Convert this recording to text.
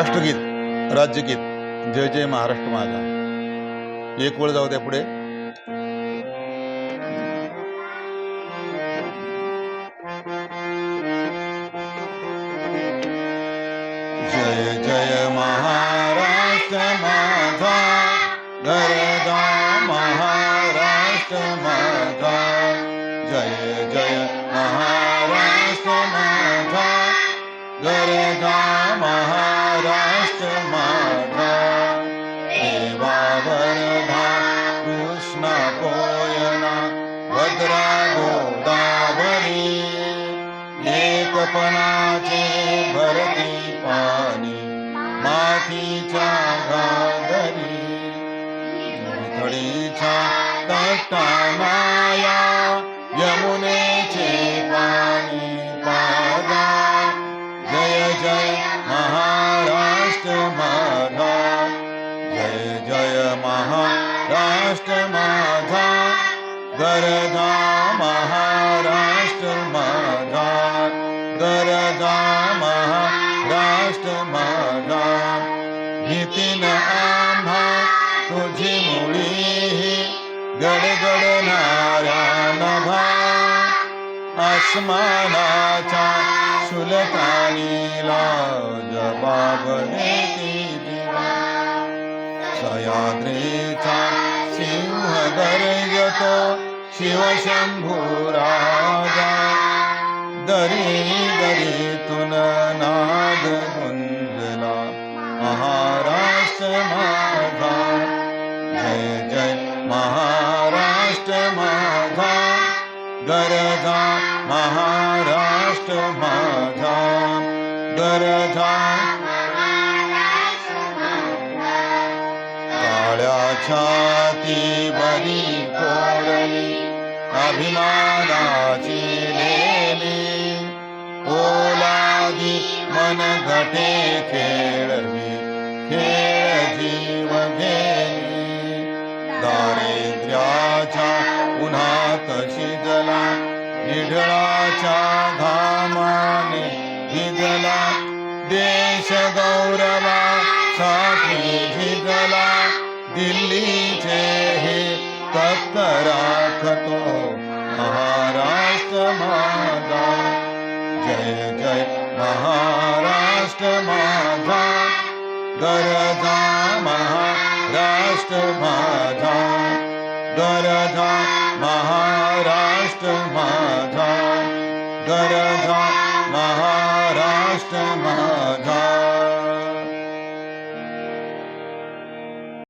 राष्ट्रगीत, राज्यगीत, जय जय महाराष्ट्र माझा. एक वेळ जाऊ द्या पुढे. जय जय महाराष्ट्र माझा, गरजा महाराष्ट्र माझा. जय जय महाराष्ट्र माझा, गरजा महाराष्ट्र माझा. देवा वरदा कृष्णा कोयना भद्रा गोदावरी, एकपणाचे भरती पाणी मातीच्या घागरी. थडीच्या तटामाया यमुनेचे पाणी पाजा. जय जय महाराष्ट्र माझा, जय जय महाराष्ट्र माझा. गरजा महाराष्ट्र माझा, गरजा महाराष्ट्र माझा. भीतीन आम्हा तुझी मुळी गडगडणाऱ्या नभा. आसमानाच्या शुलकानीला जबाब देती दिवा. सह्याद्रीचा सिंह गर्जतो शिवशंभू राजा. दरी दरीतून नाद गुंजला महाराष्ट्र माझा. जय जय महाराष्ट्र माझा, गरजा महाराष्ट्र माझा. गरजा काळ्या छाती बरी कोरली अभिमानाची लेली. ओलागी मन घटे खेळवी खेळ जीव गेली. दारिद्र्याच्या उन्हात शिजला निढळाच्या घामाने भिजला. देश गौरवासाठी झिजला दिल्लीचे हे तख्त राखतो महाराष्ट्र माझा. जय जय महाराष्ट्र माझा, गरजा महाराष्ट्र माझा. गरजा महाराष्ट्र माझा, गरजा महाराष्ट्र माझा.